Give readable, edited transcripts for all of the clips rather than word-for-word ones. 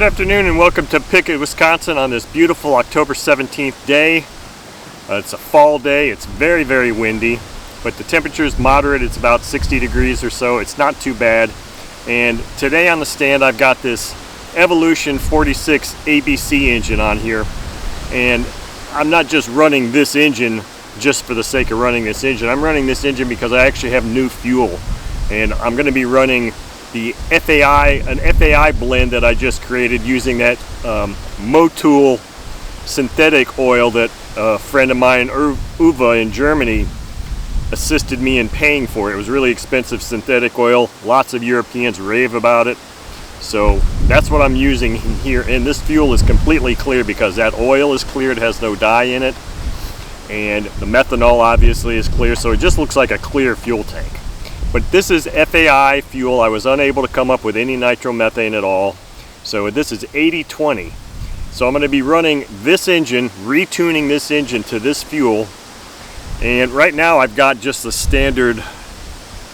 Good afternoon and welcome to Pickett, Wisconsin on this beautiful October 17th day. It's a fall day. It's very, very windy, but the temperature is moderate. It's about 60 degrees or so. It's not too bad. And today on the stand I've got this Evolution 46 ABC engine on here. And I'm not just running this engine just for the sake of running this engine. I'm running this engine because I actually have new fuel. And I'm going to be running an FAI blend that I just created using that Motul synthetic oil that a friend of mine, Uwe in Germany, assisted me in paying for. It was really expensive synthetic oil. Lots of Europeans rave about it. So that's what I'm using here. And this fuel is completely clear because that oil is clear. It has no dye in it. And the methanol obviously is clear. So it just looks like a clear fuel tank. But this is FAI fuel. I was unable to come up with any nitromethane at all. So this is 80-20. So I'm going to be running this engine, retuning this engine to this fuel. And right now I've got just the standard,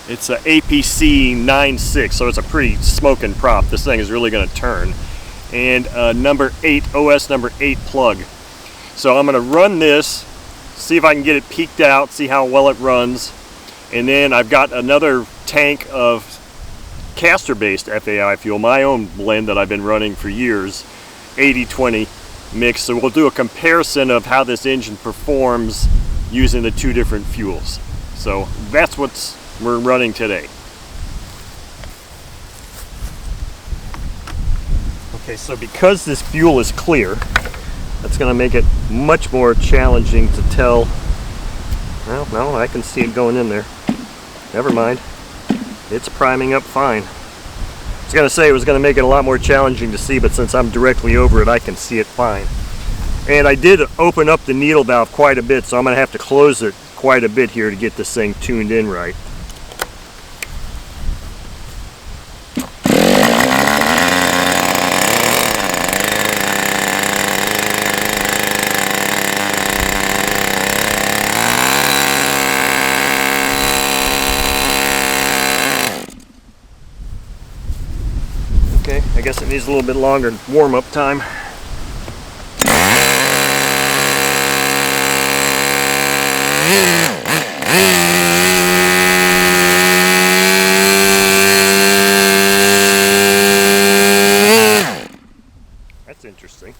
it's a APC 9.6, so it's a pretty smoking prop. This thing is really going to turn. And number 8, OS number 8 plug. So I'm going to run this, see if I can get it peaked out, see how well it runs. And then I've got another tank of castor-based FAI fuel, my own blend that I've been running for years, 80-20 mix. So we'll do a comparison of how this engine performs using the two different fuels. So that's what we're running today. Okay, so because this fuel is clear, that's going to make it much more challenging to tell. Well, no, I can see it going in there. Never mind. It's priming up fine. I was going to say it was going to make it a lot more challenging to see, but since I'm directly over it, I can see it fine. And I did open up the needle valve quite a bit, so I'm going to have to close it quite a bit here to get this thing tuned in right. Okay, I guess it needs a little bit longer warm-up time. That's interesting.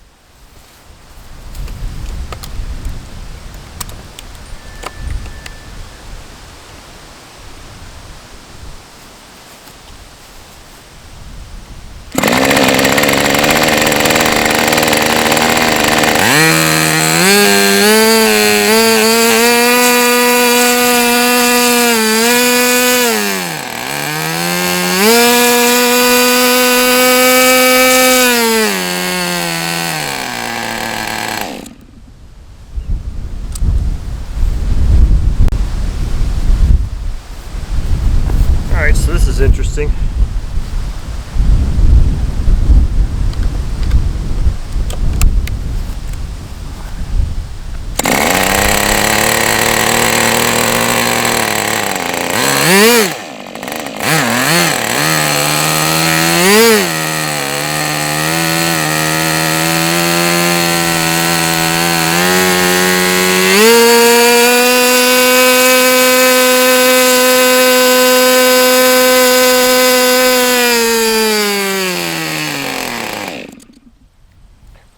Alright, so this is interesting.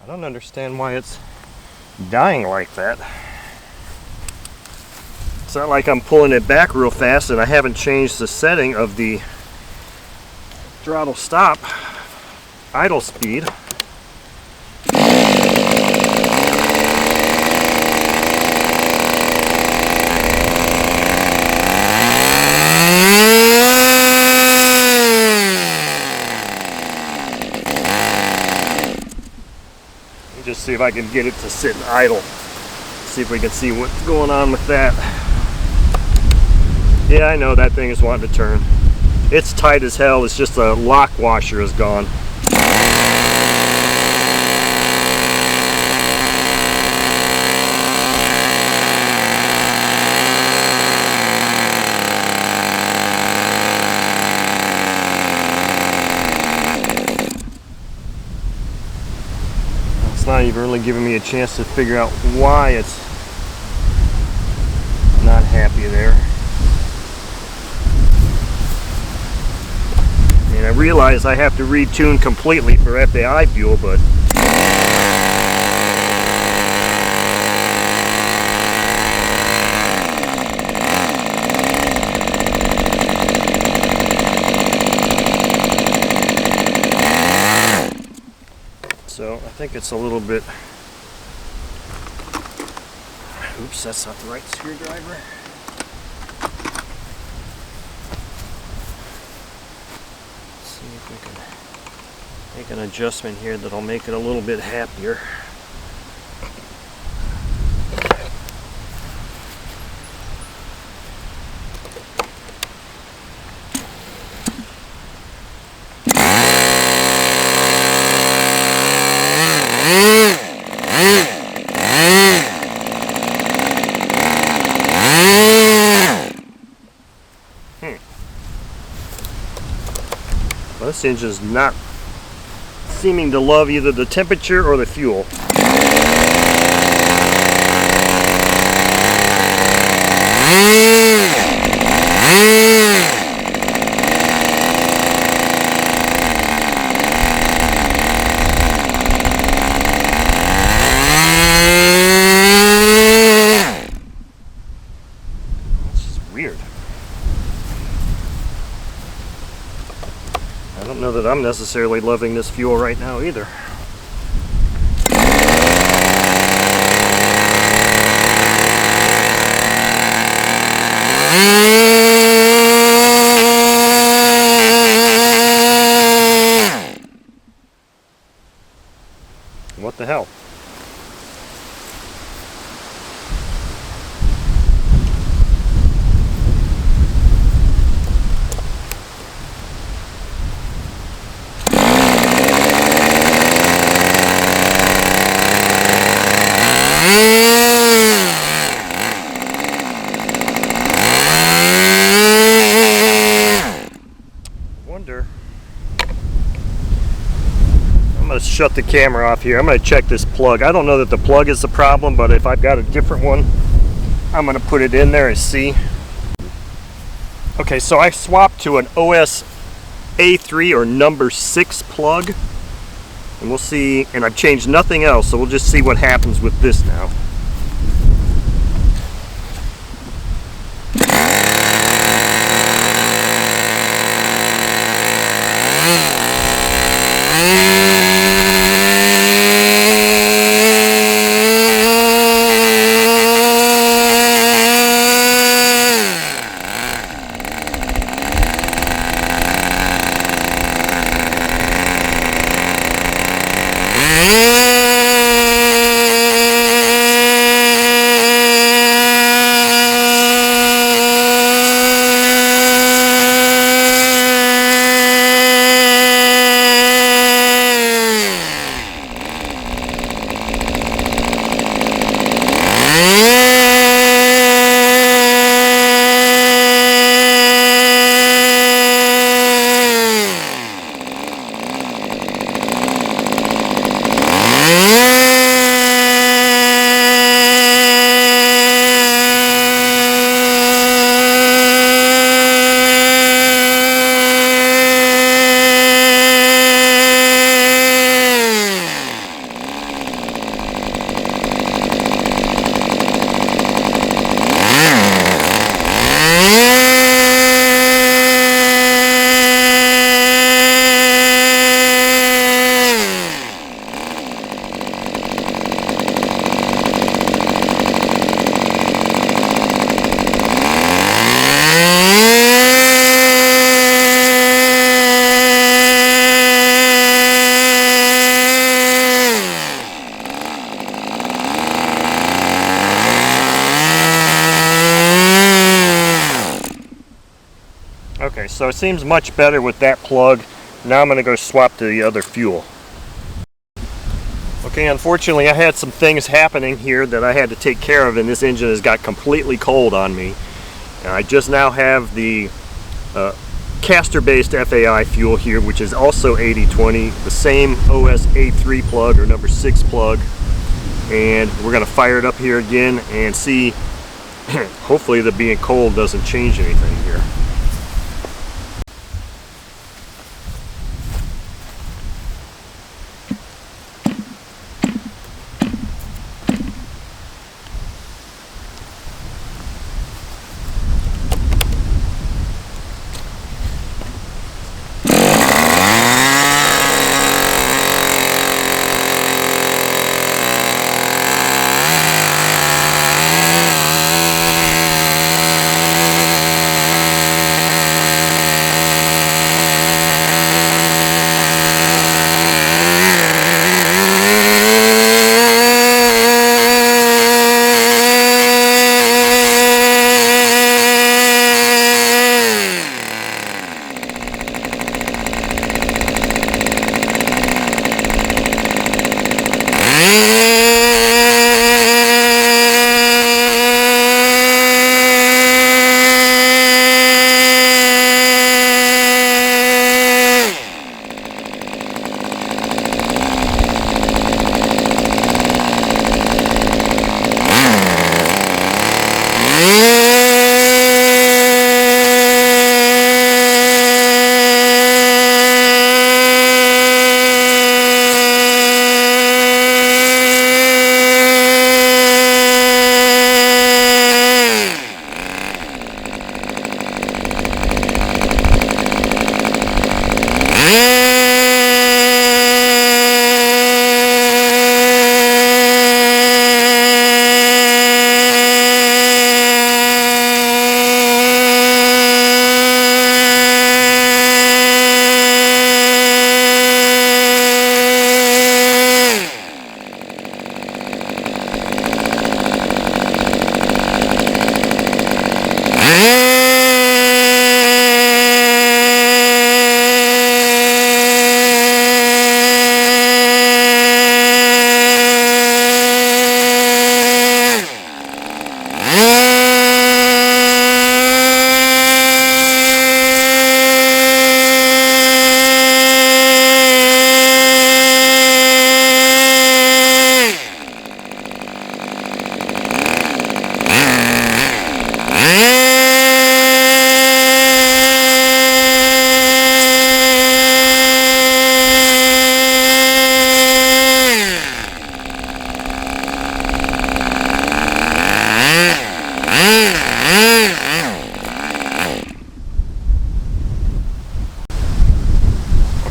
I don't understand why it's dying like that. It's not like I'm pulling it back real fast and I haven't changed the setting of the throttle stop idle speed. Just see if I can get it to sit idle. See if we can see what's going on with that. Yeah, I know that thing is wanting to turn. It's tight as hell. It's just the lock washer is gone. finally giving me a chance to figure out why it's not happy there. And I realize I have to retune completely for FAI fuel, but so I think it's a little bit, oops, that's not the right screwdriver. Let's see if we can make an adjustment here that'll make it a little bit happier. Well, this engine's not seeming to love either the temperature or the fuel. This is weird. I don't know that I'm necessarily loving this fuel right now either. What the hell? I'm going to shut the camera off here. I'm going to check this plug. I don't know that the plug is the problem, but if I've got a different one, I'm going to put it in there and see. Okay, so I swapped to an OS A3 or number 6 plug, and we'll see, and I've changed nothing else, so we'll just see what happens with this now. Okay, so it seems much better with that plug. Now I'm going to go swap to the other fuel. Okay, unfortunately I had some things happening here that I had to take care of, and this engine has got completely cold on me. And I just now have the caster-based FAI fuel here, which is also 8020, the same OS A3 plug or number 6 plug. and we're going to fire it up here again and see. Hopefully the being cold doesn't change anything here.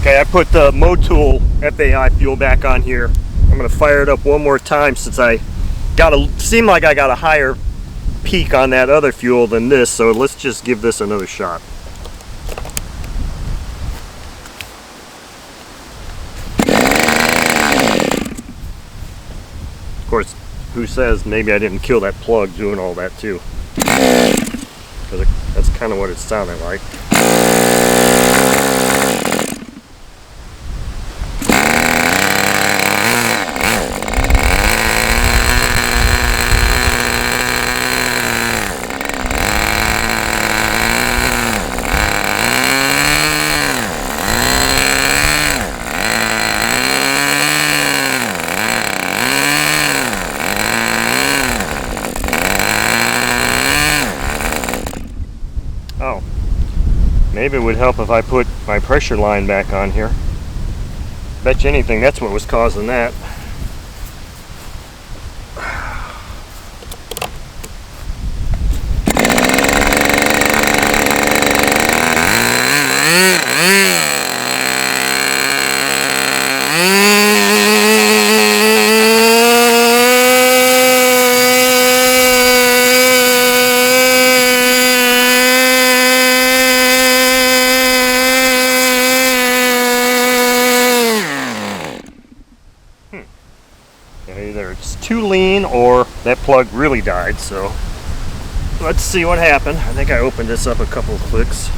Okay, I put the Motul FAI fuel back on here. I'm going to fire it up one more time since I seemed like I got a higher peak on that other fuel than this, so let's just give this another shot. Of course, who says maybe I didn't kill that plug doing all that too? Because that's kind of what it sounded like. Oh, maybe it would help if I put my pressure line back on here. Bet you anything that's what was causing that. Either it's too lean or that plug really died, so let's see what happened. I think I opened this up a couple of clicks.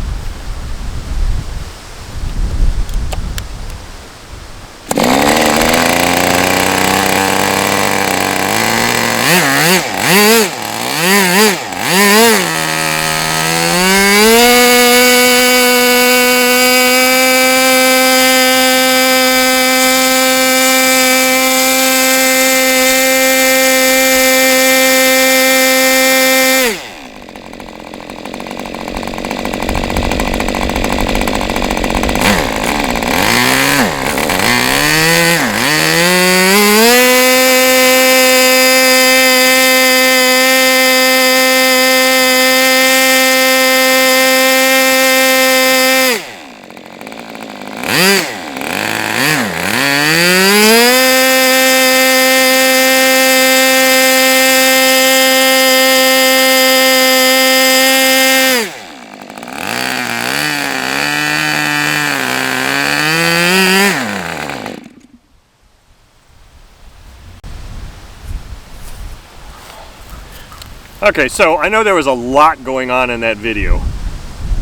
Okay, so I know there was a lot going on in that video.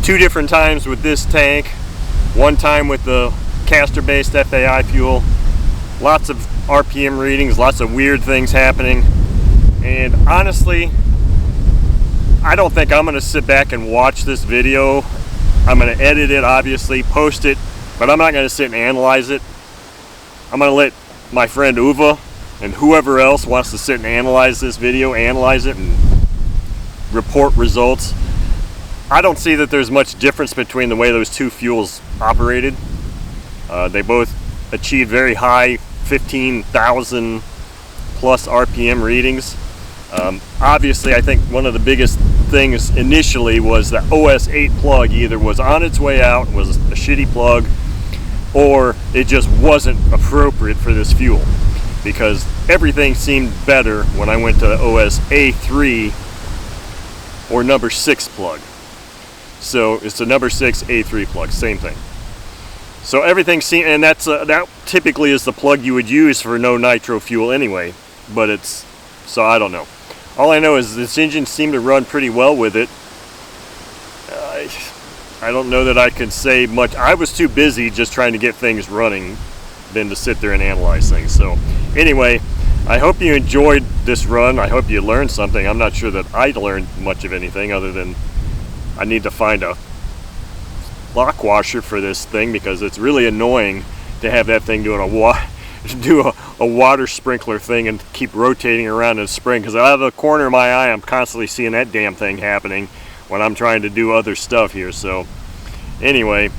2 different times with this tank, 1 time with the castor-based FAI fuel, lots of RPM readings, lots of weird things happening, and honestly, I don't think I'm going to sit back and watch this video. I'm going to edit it, obviously, post it, but I'm not going to sit and analyze it. I'm going to let my friend Uwe and whoever else wants to sit and analyze this video, analyze it and report results. I don't see that there's much difference between the way those 2 fuels operated. They both achieved very high 15,000 plus RPM readings. Obviously, I think one of the biggest things initially was the OS8 plug either was on its way out, was a shitty plug, or it just wasn't appropriate for this fuel, because everything seemed better when I went to the OS-A3 or number 6 plug. So it's a number 6 A3 plug, same thing. So everything seemed, and that typically is the plug you would use for no nitro fuel anyway, but it's, so I don't know. All I know is this engine seemed to run pretty well with it. I don't know that I could say much. I was too busy just trying to get things running than to sit there and analyze things. So anyway, I hope you enjoyed this run. I hope you learned something. I'm not sure that I learned much of anything other than I need to find a lock washer for this thing, because it's really annoying to have that thing doing a water sprinkler thing and keep rotating around in the spring, because out of the corner of my eye I'm constantly seeing that damn thing happening when I'm trying to do other stuff here. So anyway,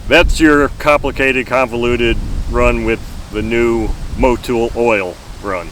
that's your complicated, convoluted run with the new Motul oil run.